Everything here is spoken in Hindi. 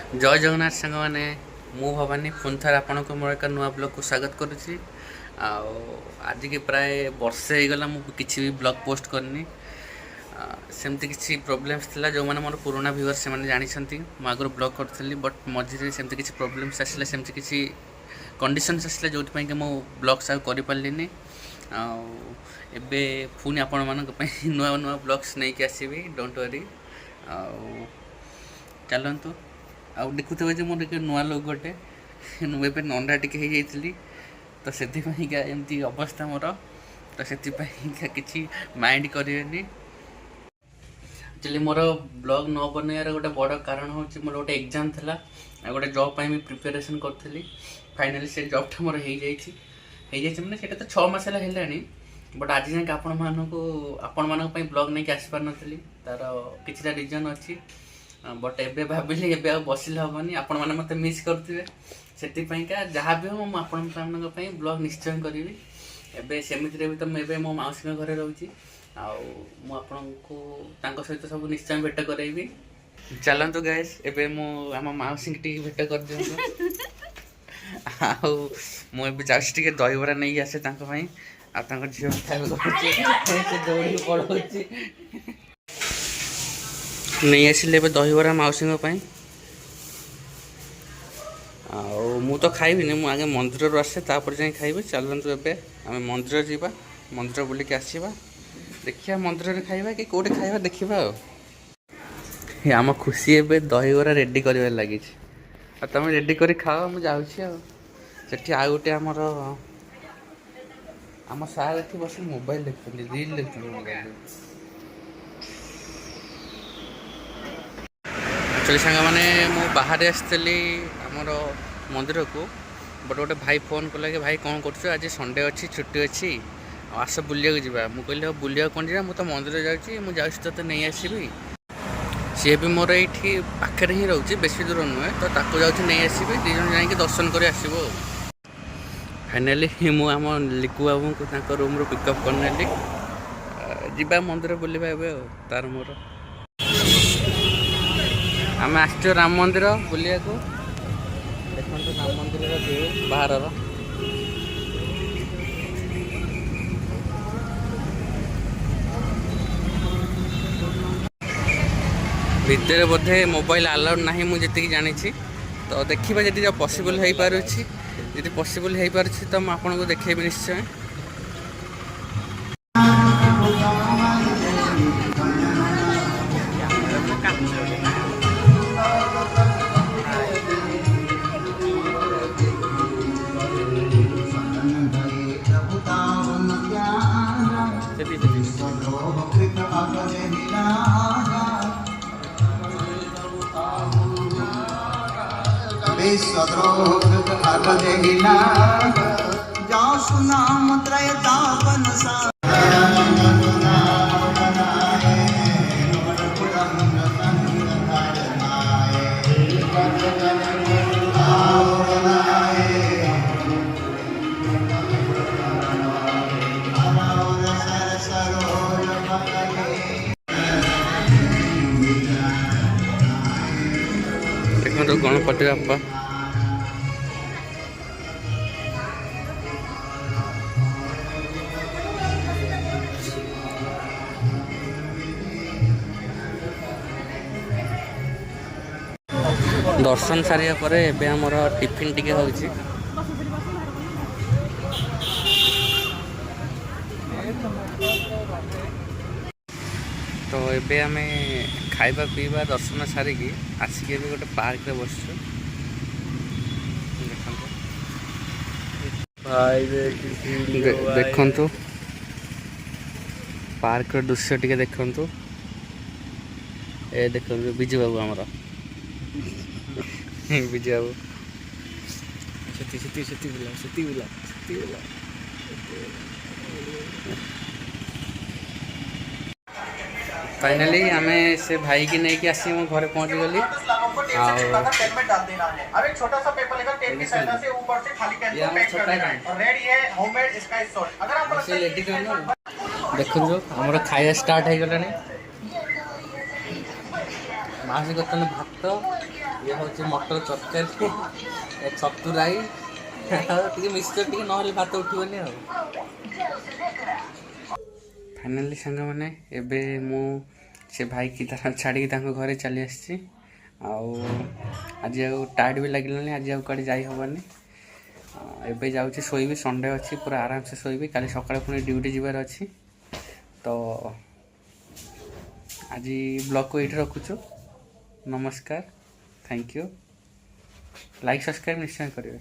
जय जगन्नाथ सांग मैंने मु भवानी पुणी थे आपण को मोर एक नुआ ब्लॉग को स्वागत करुच्ची। आज की प्राय वर्षे होगला मुझे भी ब्लॉग पोस्ट करनी सेमती किसी प्रोब्लेम्स थिला जो मैंने मोर पुराना व्यूअर्स से जानते मुझे ब्लॉग करी बट मझे सेमती किसी प्रोब्लेम्स आसला सेमती किसी कंडीशंस आसला जो मो ब्लॉग्स आउ करें एबे पुणी आपण मानक नुआ नुआ ब्लॉग्स नहीं आसबि डोंट वरी चलतु आउ देखुवे जो मोर एक नुआ लोग गोटे मुझे नंदा टिके हो जाइली तो से एमती अवस्था मोर तो से किसी माइंड करेनि। एक्चुअली मोर ब्लॉग न बनइार गोटे बड़ कारण हूँ मोर गोटे एग्जाम था गोटे जॉब पर भी प्रिपेरेसन करी फाइनाली से जॉबटा मोर हो जाए मैंने से तो 6 मास है बट आज जाए आपण मानी ब्लॉग नहीं आसी पार नी तार किसी रिजन अच्छी बट एबे भाविली एबे आ बसिले हेनी आपण मैंने मत मिस करुवे से जहाँ भी हो मुझे ब्लॉग निश्चय करी एबे सेमिति भी तो मुझे मो मौसी घरे रोची आपको सहित सब निश्चय भेट करेबी। चलतु गाइस एबे मु आम मौसी टी भेट कर दिखाँ मुझे जाऊँगी दहीबरा नहीं आसे झील खाए दौड़ी पड़ो नहीं आसिले दहीबरा मौसी मु तो खाइबी मु आगे मंदिर आसे तापर जाए खाइबी। चलतु एबे आम मंदिर जावा मंदिर बुलिक आसवा देखिया मंदिर खाइबा कि कौटे खाइबा देखा आम खुशी एबे दहीबरा रेडी कर लगी तुम रेडी कर खाओ मुझे जाऊँगी आउ गोटे आमर आम सार एठी बस मोबाइल देखते रील देखते मोबाइल एक्चुअली सांग मैंने मु बाहर आसती आमर मंदिर को बट गोटे भाई फोन कला कि भाई कौन कर आज संडे अच्छी छुट्टी अच्छी आस बुलिया जावा मुझे कहली बुलिया कौन जा तो मंदिर जाऊँगी तो नहीं आसबि सी भी मोर ये पाखे ही रोचे बेसी दूर नुहे तो ताको जाऊँ नहीं आसबि दी जन जा दर्शन कर आसब। फाइनाली मु आम लिकु बाबू को रूम रू पिकअप करनेली जीवा मंदिर बुलवा एवं तार मोर आम आस राम मंदिर बुलिया को देखो राम मंदिर व्यू बाहर भितर बोधे मोबाइल अलाउड ना मुझे जानी तो देखा जी पॉसिबल हो पारुछि जी पॉसिबल हो पारुछि तो मैं आपको देखेबी निश्चय। देखो गणपति बापा दर्शन सारिया पर एबे हमर टिफिन टिके होउची तो एबे आमे खाइबा पीबा दर्शन सारिकी आसिक भी गोटे पार्क रे बस देखंतु पार्क रो दृश्य टिके देखंतु ए देखंतु बिजू बाबू हमर विजय बाबू फाइनाली आम से भाई की नहीं कि आसी घर पहुंच गली देखो आमर खाया स्टार्ट हो गला मासी कर भात ये हूँ मटर तरकारी छतुराई टे मिक्सचर टे ना भात उठोनी। फाइनाली सांग मैंने एबे मु से भाई की तरह छाड़ी घरे चली आसी। आज टायर्ड भी लगे आज कड़े जाहबनी। एबे जाऊँगी शोबी संडे अच्छी पूरा आराम से शोबी काली सकाଳେ पुणी ड्यूटी जीवार अच्छी। तो आज ब्लॉग को ये रखुचु। नमस्कार, थैंक यू। लाइक सब्सक्राइब निश्चय करेंगे।